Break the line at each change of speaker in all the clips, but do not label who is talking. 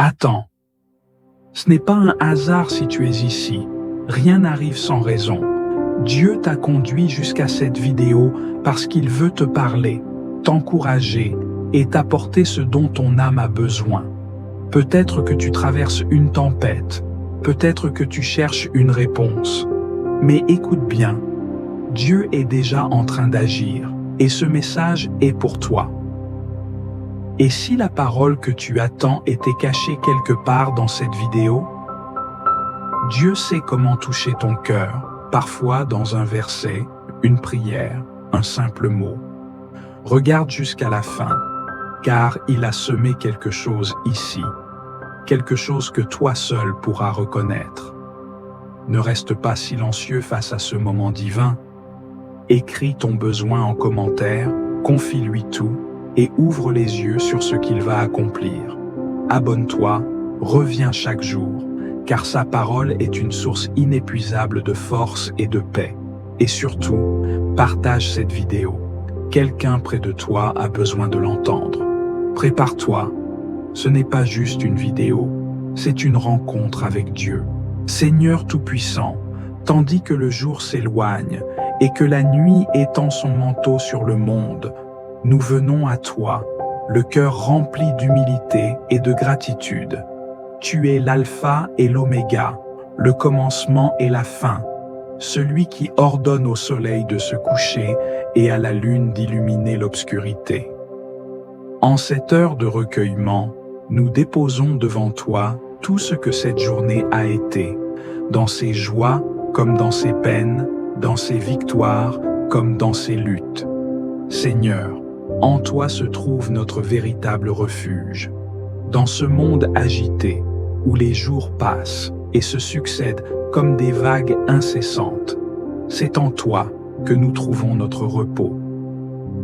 Attends. Ce n'est pas un hasard si tu es ici. Rien n'arrive sans raison. Dieu t'a conduit jusqu'à cette vidéo parce qu'il veut te parler, t'encourager et t'apporter ce dont ton âme a besoin. Peut-être que tu traverses une tempête, peut-être que tu cherches une réponse. Mais écoute bien, Dieu est déjà en train d'agir et ce message est pour toi. Et si la parole que tu attends était cachée quelque part dans cette vidéo? Dieu sait comment toucher ton cœur, parfois dans un verset, une prière, un simple mot. Regarde jusqu'à la fin, car il a semé quelque chose ici, quelque chose que toi seul pourras reconnaître. Ne reste pas silencieux face à ce moment divin. Écris ton besoin en commentaire, confie-lui tout et ouvre les yeux sur ce qu'il va accomplir. Abonne-toi, reviens chaque jour, car sa parole est une source inépuisable de force et de paix. Et surtout, partage cette vidéo. Quelqu'un près de toi a besoin de l'entendre. Prépare-toi. Ce n'est pas juste une vidéo, c'est une rencontre avec Dieu. Seigneur Tout-Puissant, tandis que le jour s'éloigne et que la nuit étend son manteau sur le monde, nous venons à toi, le cœur rempli d'humilité et de gratitude. Tu es l'alpha et l'oméga, le commencement et la fin, celui qui ordonne au soleil de se coucher et à la lune d'illuminer l'obscurité. En cette heure de recueillement, nous déposons devant toi tout ce que cette journée a été, dans ses joies comme dans ses peines, dans ses victoires comme dans ses luttes. Seigneur, en toi se trouve notre véritable refuge. Dans ce monde agité, où les jours passent et se succèdent comme des vagues incessantes, c'est en toi que nous trouvons notre repos.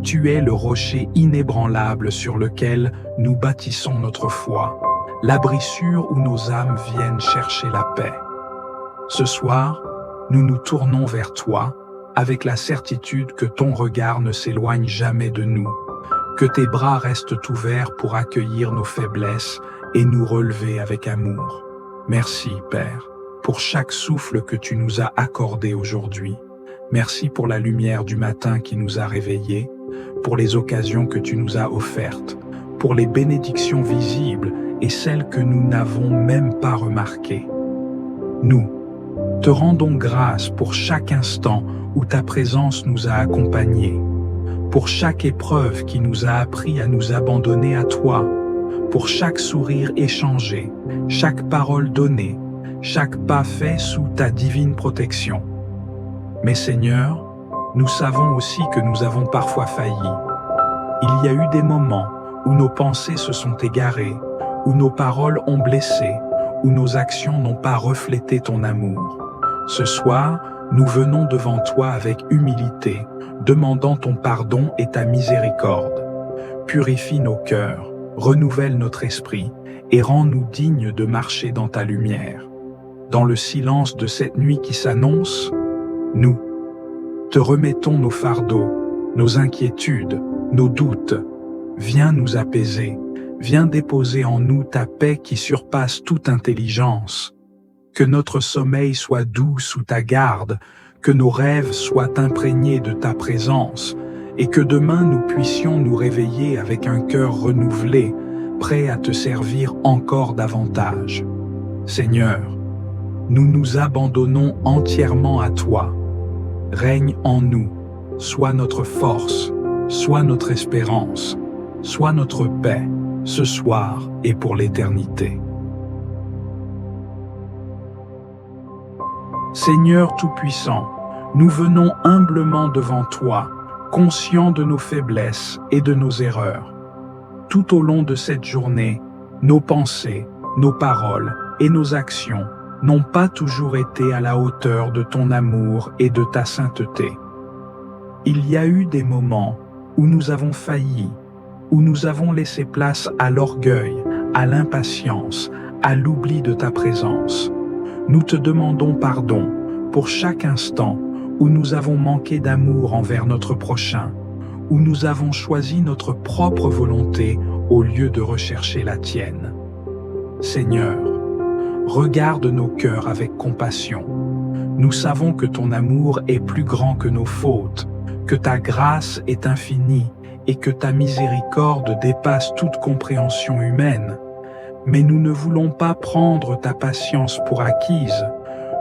Tu es le rocher inébranlable sur lequel nous bâtissons notre foi, l'abri sûr où nos âmes viennent chercher la paix. Ce soir, nous nous tournons vers toi avec la certitude que ton regard ne s'éloigne jamais de nous, que tes bras restent ouverts pour accueillir nos faiblesses et nous relever avec amour. Merci, Père, pour chaque souffle que tu nous as accordé aujourd'hui. Merci pour la lumière du matin qui nous a réveillés, pour les occasions que tu nous as offertes, pour les bénédictions visibles et celles que nous n'avons même pas remarquées. Nous te rendons grâce pour chaque instant où ta présence nous a accompagnés, pour chaque épreuve qui nous a appris à nous abandonner à toi, pour chaque sourire échangé, chaque parole donnée, chaque pas fait sous ta divine protection. Mais Seigneur, nous savons aussi que nous avons parfois failli. Il y a eu des moments où nos pensées se sont égarées, où nos paroles ont blessé, où nos actions n'ont pas reflété ton amour. Ce soir, nous venons devant toi avec humilité, demandant ton pardon et ta miséricorde. Purifie nos cœurs, renouvelle notre esprit et rends-nous dignes de marcher dans ta lumière. Dans le silence de cette nuit qui s'annonce, nous te remettons nos fardeaux, nos inquiétudes, nos doutes. Viens nous apaiser, viens déposer en nous ta paix qui surpasse toute intelligence. Que notre sommeil soit doux sous ta garde, que nos rêves soient imprégnés de ta présence, et que demain nous puissions nous réveiller avec un cœur renouvelé, prêt à te servir encore davantage. Seigneur, nous nous abandonnons entièrement à toi. Règne en nous, sois notre force, sois notre espérance, sois notre paix, ce soir et pour l'éternité. Seigneur Tout-Puissant, nous venons humblement devant toi, conscients de nos faiblesses et de nos erreurs. Tout au long de cette journée, nos pensées, nos paroles et nos actions n'ont pas toujours été à la hauteur de ton amour et de ta sainteté. Il y a eu des moments où nous avons failli, où nous avons laissé place à l'orgueil, à l'impatience, à l'oubli de ta présence. Nous te demandons pardon pour chaque instant où nous avons manqué d'amour envers notre prochain, où nous avons choisi notre propre volonté au lieu de rechercher la tienne. Seigneur, regarde nos cœurs avec compassion. Nous savons que ton amour est plus grand que nos fautes, que ta grâce est infinie et que ta miséricorde dépasse toute compréhension humaine. Mais nous ne voulons pas prendre ta patience pour acquise.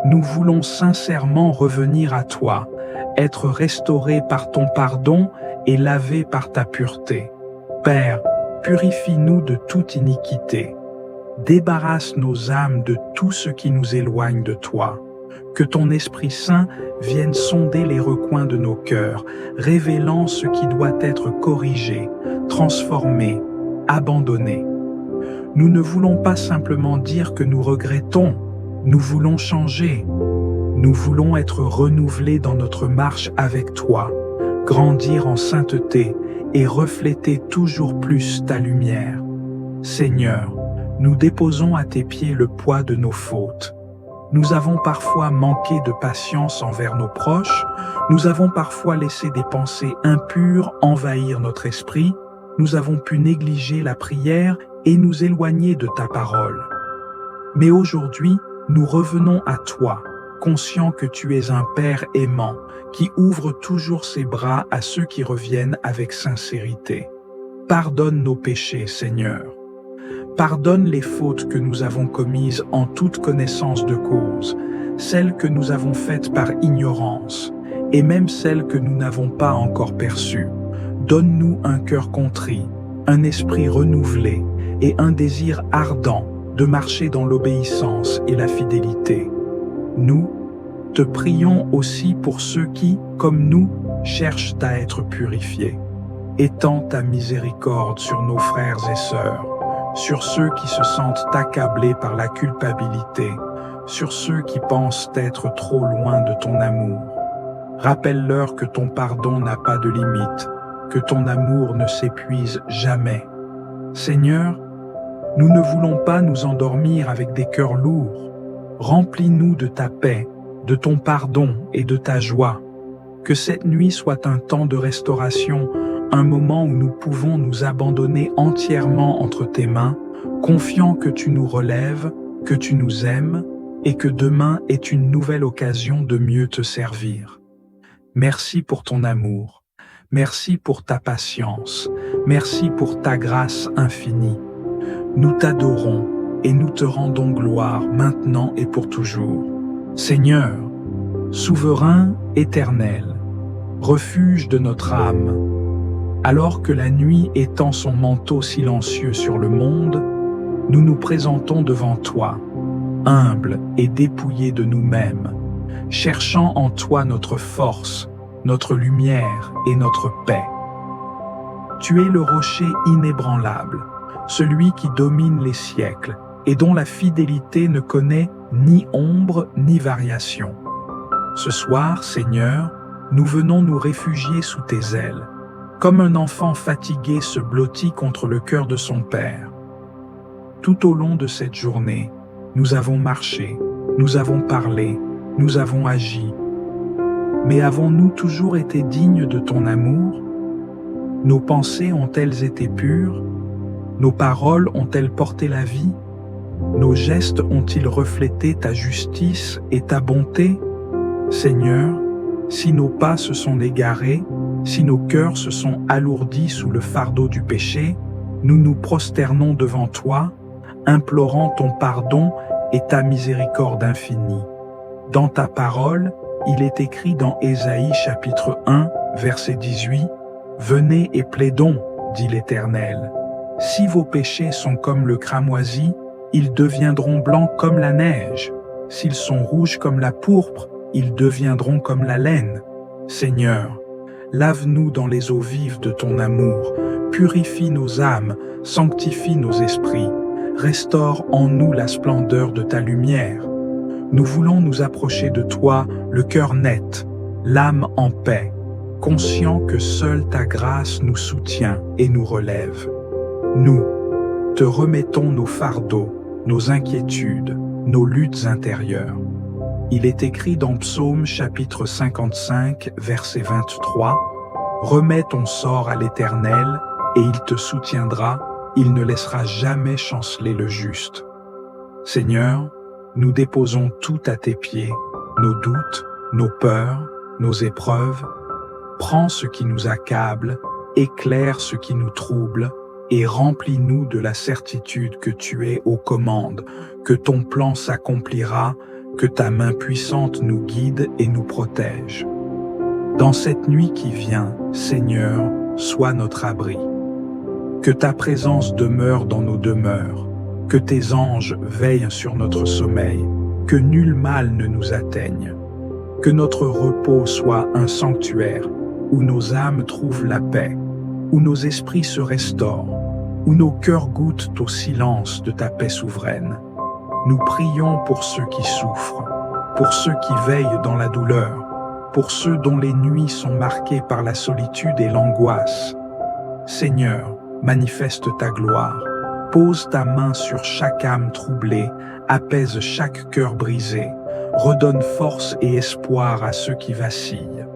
Nous voulons sincèrement revenir à toi, être restaurés par ton pardon et lavés par ta pureté. Père, purifie-nous de toute iniquité. Débarrasse nos âmes de tout ce qui nous éloigne de toi. Que ton Esprit Saint vienne sonder les recoins de nos cœurs, révélant ce qui doit être corrigé, transformé, abandonné. Nous ne voulons pas simplement dire que nous regrettons, nous voulons changer. Nous voulons être renouvelés dans notre marche avec toi, grandir en sainteté et refléter toujours plus ta lumière. Seigneur, nous déposons à tes pieds le poids de nos fautes. Nous avons parfois manqué de patience envers nos proches, nous avons parfois laissé des pensées impures envahir notre esprit, nous avons pu négliger la prière et nous éloigner de ta parole. Mais aujourd'hui, nous revenons à toi, conscients que tu es un Père aimant, qui ouvre toujours ses bras à ceux qui reviennent avec sincérité. Pardonne nos péchés, Seigneur. Pardonne les fautes que nous avons commises en toute connaissance de cause, celles que nous avons faites par ignorance, et même celles que nous n'avons pas encore perçues. Donne-nous un cœur contrit, un esprit renouvelé et un désir ardent de marcher dans l'obéissance et la fidélité. Nous te prions aussi pour ceux qui, comme nous, cherchent à être purifiés. Étends ta miséricorde sur nos frères et sœurs, sur ceux qui se sentent accablés par la culpabilité, sur ceux qui pensent être trop loin de ton amour. Rappelle-leur que ton pardon n'a pas de limite, que ton amour ne s'épuise jamais. Seigneur, nous ne voulons pas nous endormir avec des cœurs lourds. Remplis-nous de ta paix, de ton pardon et de ta joie. Que cette nuit soit un temps de restauration, un moment où nous pouvons nous abandonner entièrement entre tes mains, confiants que tu nous relèves, que tu nous aimes et que demain est une nouvelle occasion de mieux te servir. Merci pour ton amour, merci pour ta patience, merci pour ta grâce infinie. Nous t'adorons et nous te rendons gloire maintenant et pour toujours. Seigneur, souverain éternel, refuge de notre âme, alors que la nuit étend son manteau silencieux sur le monde, nous nous présentons devant toi, humbles et dépouillés de nous-mêmes, cherchant en toi notre force, notre lumière et notre paix. Tu es le rocher inébranlable, celui qui domine les siècles et dont la fidélité ne connaît ni ombre ni variation. Ce soir, Seigneur, nous venons nous réfugier sous tes ailes, comme un enfant fatigué se blottit contre le cœur de son père. Tout au long de cette journée, nous avons marché, nous avons parlé, nous avons agi. Mais avons-nous toujours été dignes de ton amour? Nos pensées ont-elles été pures? Nos paroles ont-elles porté la vie? Nos gestes ont-ils reflété ta justice et ta bonté? Seigneur, si nos pas se sont égarés, si nos cœurs se sont alourdis sous le fardeau du péché, nous nous prosternons devant toi, implorant ton pardon et ta miséricorde infinie. Dans ta parole, il est écrit dans Ésaïe chapitre 1, verset 18, « Venez et plaidons, dit l'Éternel. Si vos péchés sont comme le cramoisi, ils deviendront blancs comme la neige. S'ils sont rouges comme la pourpre, ils deviendront comme la laine. Seigneur, lave-nous dans les eaux vives de ton amour, purifie nos âmes, sanctifie nos esprits, restaure en nous la splendeur de ta lumière. Nous voulons nous approcher de toi, le cœur net, l'âme en paix, conscients que seule ta grâce nous soutient et nous relève. Nous te remettons nos fardeaux, nos inquiétudes, nos luttes intérieures. Il est écrit dans Psaume chapitre 55, verset 23, « Remets ton sort à l'Éternel, et il te soutiendra, il ne laissera jamais chanceler le juste. » Seigneur, nous déposons tout à tes pieds, nos doutes, nos peurs, nos épreuves. Prends ce qui nous accable, éclaire ce qui nous trouble, et remplis-nous de la certitude que tu es aux commandes, que ton plan s'accomplira, que ta main puissante nous guide et nous protège. Dans cette nuit qui vient, Seigneur, sois notre abri. Que ta présence demeure dans nos demeures, que tes anges veillent sur notre sommeil, que nul mal ne nous atteigne. Que notre repos soit un sanctuaire, où nos âmes trouvent la paix, où nos esprits se restaurent, où nos cœurs goûtent au silence de ta paix souveraine. Nous prions pour ceux qui souffrent, pour ceux qui veillent dans la douleur, pour ceux dont les nuits sont marquées par la solitude et l'angoisse. Seigneur, manifeste ta gloire, pose ta main sur chaque âme troublée, apaise chaque cœur brisé, redonne force et espoir à ceux qui vacillent.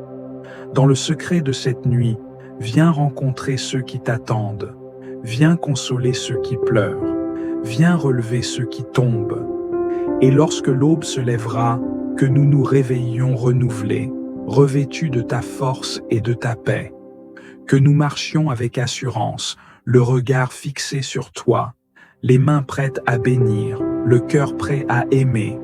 Dans le secret de cette nuit, viens rencontrer ceux qui t'attendent, viens consoler ceux qui pleurent, viens relever ceux qui tombent. Et lorsque l'aube se lèvera, que nous nous réveillions renouvelés, revêtus de ta force et de ta paix. Que nous marchions avec assurance, le regard fixé sur toi, les mains prêtes à bénir, le cœur prêt à aimer,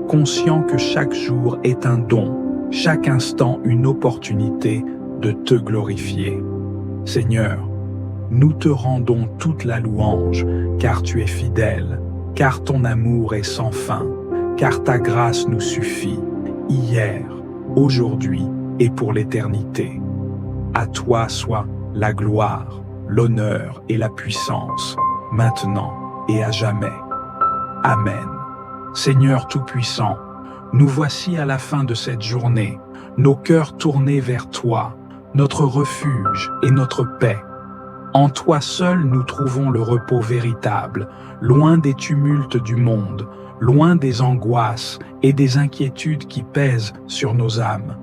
conscient que chaque jour est un don, chaque instant une opportunité de te glorifier. Seigneur, nous te rendons toute la louange, car tu es fidèle, car ton amour est sans fin, car ta grâce nous suffit, hier, aujourd'hui et pour l'éternité. À toi soit la gloire, l'honneur et la puissance, maintenant et à jamais. Amen. Seigneur Tout-Puissant, nous voici à la fin de cette journée, nos cœurs tournés vers toi, notre refuge et notre paix. En toi seul nous trouvons le repos véritable, loin des tumultes du monde, loin des angoisses et des inquiétudes qui pèsent sur nos âmes.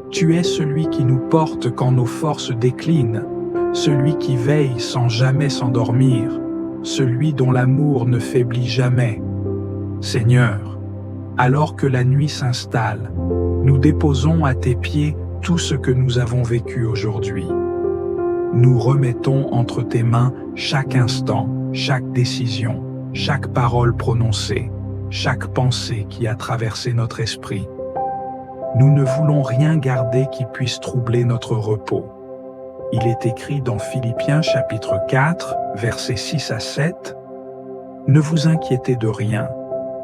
Tu es celui qui nous porte quand nos forces déclinent, celui qui veille sans jamais s'endormir, celui dont l'amour ne faiblit jamais. Seigneur, alors que la nuit s'installe, nous déposons à tes pieds tout ce que nous avons vécu aujourd'hui. Nous remettons entre tes mains chaque instant, chaque décision, chaque parole prononcée, chaque pensée qui a traversé notre esprit. Nous ne voulons rien garder qui puisse troubler notre repos. Il est écrit dans Philippiens chapitre 4, versets 6 à 7, « Ne vous inquiétez de rien,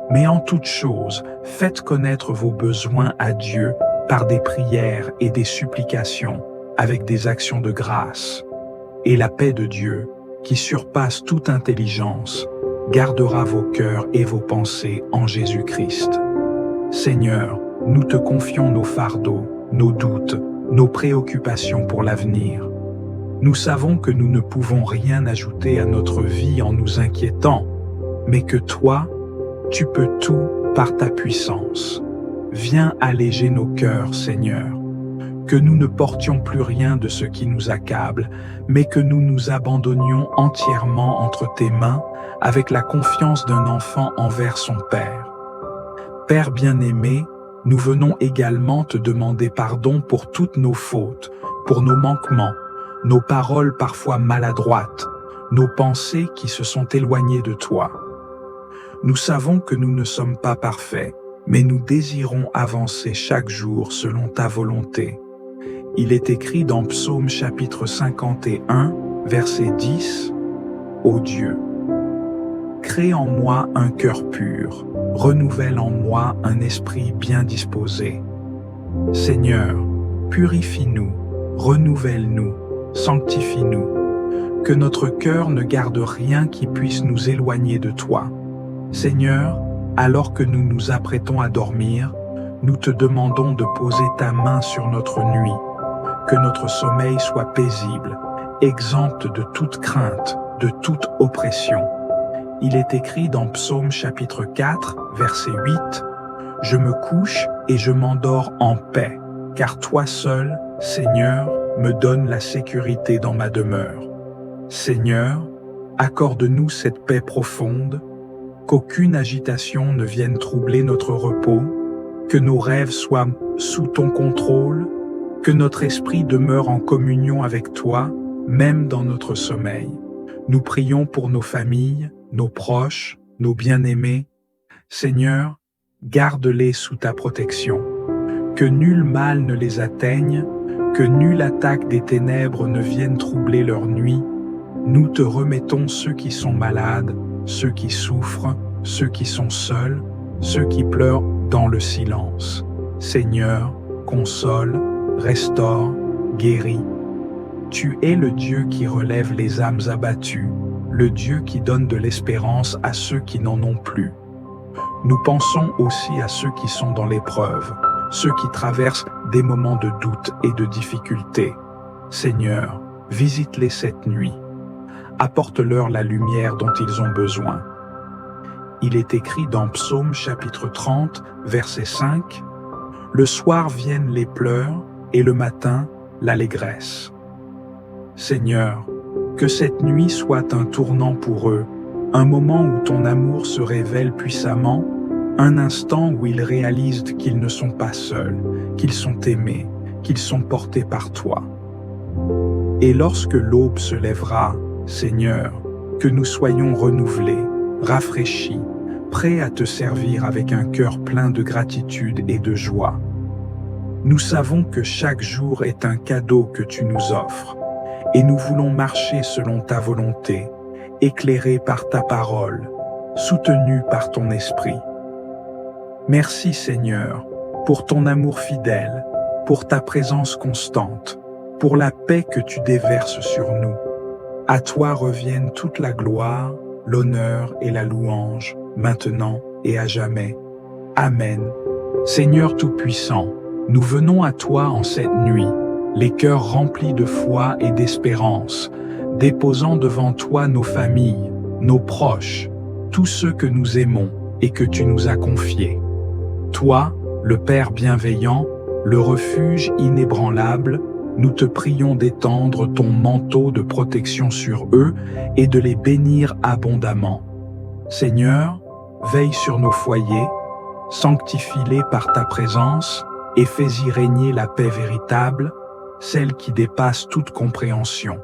mais en toute chose, faites connaître vos besoins à Dieu par des prières et des supplications, avec des actions de grâce. Et la paix de Dieu, qui surpasse toute intelligence, gardera vos cœurs et vos pensées en Jésus-Christ. Seigneur, nous te confions nos fardeaux, nos doutes, nos préoccupations pour l'avenir. Nous savons que nous ne pouvons rien ajouter à notre vie en nous inquiétant, mais que toi, tu peux tout par ta puissance. Viens alléger nos cœurs, Seigneur. Que nous ne portions plus rien de ce qui nous accable, mais que nous nous abandonnions entièrement entre tes mains avec la confiance d'un enfant envers son Père. Père bien-aimé, nous venons également te demander pardon pour toutes nos fautes, pour nos manquements, nos paroles parfois maladroites, nos pensées qui se sont éloignées de toi. Nous savons que nous ne sommes pas parfaits, mais nous désirons avancer chaque jour selon ta volonté. Il est écrit dans Psaume chapitre 51, verset 10, « Ô Dieu, crée en moi un cœur pur, renouvelle en moi un esprit bien disposé. Seigneur, purifie-nous, renouvelle-nous, sanctifie-nous, que notre cœur ne garde rien qui puisse nous éloigner de toi. Seigneur, alors que nous nous apprêtons à dormir, nous te demandons de poser ta main sur notre nuit, que notre sommeil soit paisible, exempt de toute crainte, de toute oppression. Il est écrit dans Psaume chapitre 4, verset 8, « Je me couche et je m'endors en paix, car toi seul, Seigneur, me donnes la sécurité dans ma demeure. Seigneur, accorde-nous cette paix profonde, qu'aucune agitation ne vienne troubler notre repos, que nos rêves soient sous ton contrôle, que notre esprit demeure en communion avec toi, même dans notre sommeil. Nous prions pour nos familles, nos proches, nos bien-aimés. Seigneur, garde-les sous ta protection. Que nul mal ne les atteigne, que nulle attaque des ténèbres ne vienne troubler leur nuit. Nous te remettons ceux qui sont malades, ceux qui souffrent, ceux qui sont seuls, ceux qui pleurent dans le silence. Seigneur, console, restaure, guéris. Tu es le Dieu qui relève les âmes abattues, le Dieu qui donne de l'espérance à ceux qui n'en ont plus. Nous pensons aussi à ceux qui sont dans l'épreuve, ceux qui traversent des moments de doute et de difficulté. Seigneur, visite-les cette nuit. Apporte-leur la lumière dont ils ont besoin. Il est écrit dans Psaume chapitre 30, verset 5, « Le soir viennent les pleurs et le matin l'allégresse. » Seigneur, que cette nuit soit un tournant pour eux, un moment où ton amour se révèle puissamment, un instant où ils réalisent qu'ils ne sont pas seuls, qu'ils sont aimés, qu'ils sont portés par toi. Et lorsque l'aube se lèvera, Seigneur, que nous soyons renouvelés, rafraîchis, prêts à te servir avec un cœur plein de gratitude et de joie. Nous savons que chaque jour est un cadeau que tu nous offres, et nous voulons marcher selon ta volonté, éclairés par ta parole, soutenus par ton esprit. Merci Seigneur, pour ton amour fidèle, pour ta présence constante, pour la paix que tu déverses sur nous. À toi reviennent toute la gloire, l'honneur et la louange, maintenant et à jamais. Amen. Seigneur Tout-Puissant, nous venons à toi en cette nuit, les cœurs remplis de foi et d'espérance, déposant devant toi nos familles, nos proches, tous ceux que nous aimons et que tu nous as confiés. Toi, le Père bienveillant, le refuge inébranlable, nous te prions d'étendre ton manteau de protection sur eux et de les bénir abondamment. Seigneur, veille sur nos foyers, sanctifie-les par ta présence et fais-y régner la paix véritable, celle qui dépasse toute compréhension.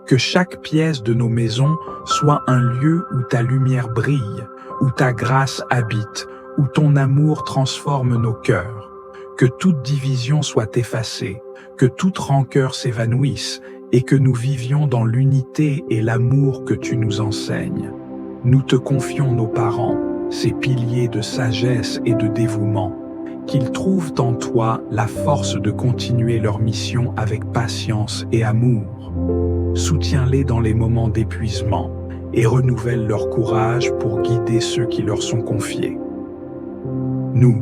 Que chaque pièce de nos maisons soit un lieu où ta lumière brille, où ta grâce habite, où ton amour transforme nos cœurs. Que toute division soit effacée, que toute rancœur s'évanouisse et que nous vivions dans l'unité et l'amour que tu nous enseignes. Nous te confions nos parents, ces piliers de sagesse et de dévouement, qu'ils trouvent en toi la force de continuer leur mission avec patience et amour. Soutiens-les dans les moments d'épuisement et renouvelle leur courage pour guider ceux qui leur sont confiés. Nous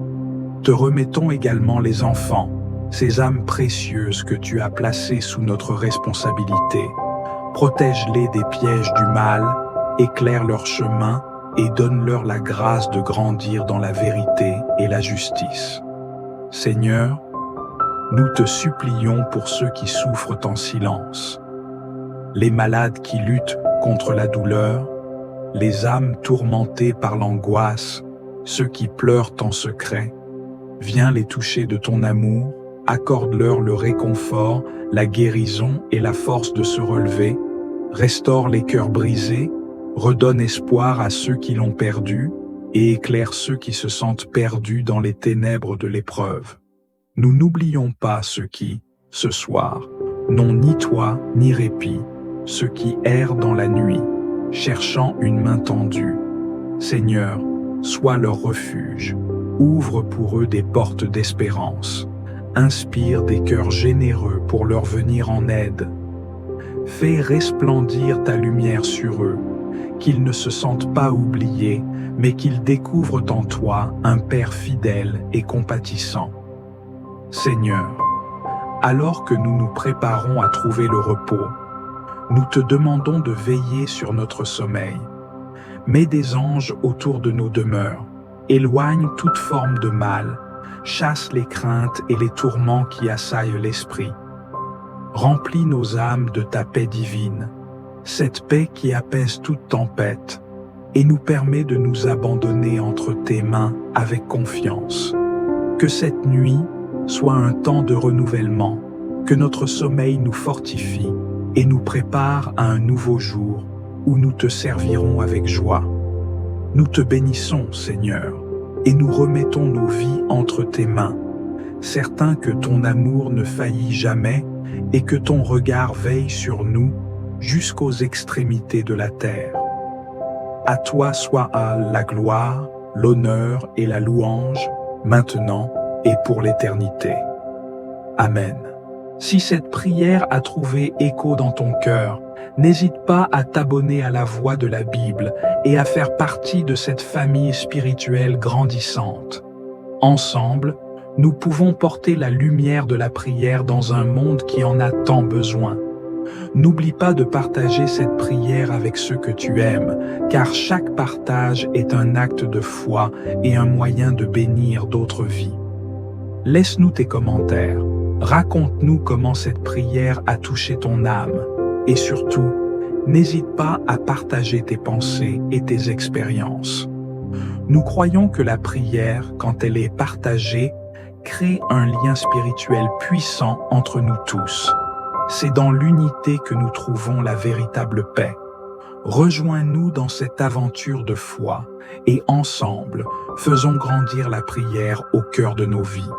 te remettons également les enfants, ces âmes précieuses que tu as placées sous notre responsabilité. Protège-les des pièges du mal, éclaire leur chemin et donne-leur la grâce de grandir dans la vérité et la justice. Seigneur, nous te supplions pour ceux qui souffrent en silence, les malades qui luttent contre la douleur, les âmes tourmentées par l'angoisse, ceux qui pleurent en secret. Viens les toucher de ton amour, accorde-leur le réconfort, la guérison et la force de se relever, restaure les cœurs brisés, redonne espoir à ceux qui l'ont perdu et éclaire ceux qui se sentent perdus dans les ténèbres de l'épreuve. Nous n'oublions pas ceux qui, ce soir, n'ont ni toit ni répit, ceux qui errent dans la nuit, cherchant une main tendue. Seigneur, sois leur refuge, ouvre pour eux des portes d'espérance, inspire des cœurs généreux pour leur venir en aide. Fais resplendir ta lumière sur eux, qu'ils ne se sentent pas oubliés, mais qu'ils découvrent en toi un Père fidèle et compatissant. Seigneur, alors que nous nous préparons à trouver le repos, nous te demandons de veiller sur notre sommeil. Mets des anges autour de nos demeures, éloigne toute forme de mal, chasse les craintes et les tourments qui assaillent l'esprit. Remplis nos âmes de ta paix divine, cette paix qui apaise toute tempête, et nous permet de nous abandonner entre tes mains avec confiance. Que cette nuit soit un temps de renouvellement, que notre sommeil nous fortifie et nous prépare à un nouveau jour où nous te servirons avec joie. Nous te bénissons, Seigneur, et nous remettons nos vies entre tes mains, certains que ton amour ne faillit jamais et que ton regard veille sur nous jusqu'aux extrémités de la terre. À toi soit la gloire, l'honneur et la louange, maintenant et pour l'éternité. Amen. Si cette prière a trouvé écho dans ton cœur, n'hésite pas à t'abonner à la Voix de la Bible et à faire partie de cette famille spirituelle grandissante. Ensemble, nous pouvons porter la lumière de la prière dans un monde qui en a tant besoin. N'oublie pas de partager cette prière avec ceux que tu aimes, car chaque partage est un acte de foi et un moyen de bénir d'autres vies. Laisse-nous tes commentaires. Raconte-nous comment cette prière a touché ton âme. Et surtout, n'hésite pas à partager tes pensées et tes expériences. Nous croyons que la prière, quand elle est partagée, crée un lien spirituel puissant entre nous tous. C'est dans l'unité que nous trouvons la véritable paix. Rejoins-nous dans cette aventure de foi et ensemble, faisons grandir la prière au cœur de nos vies.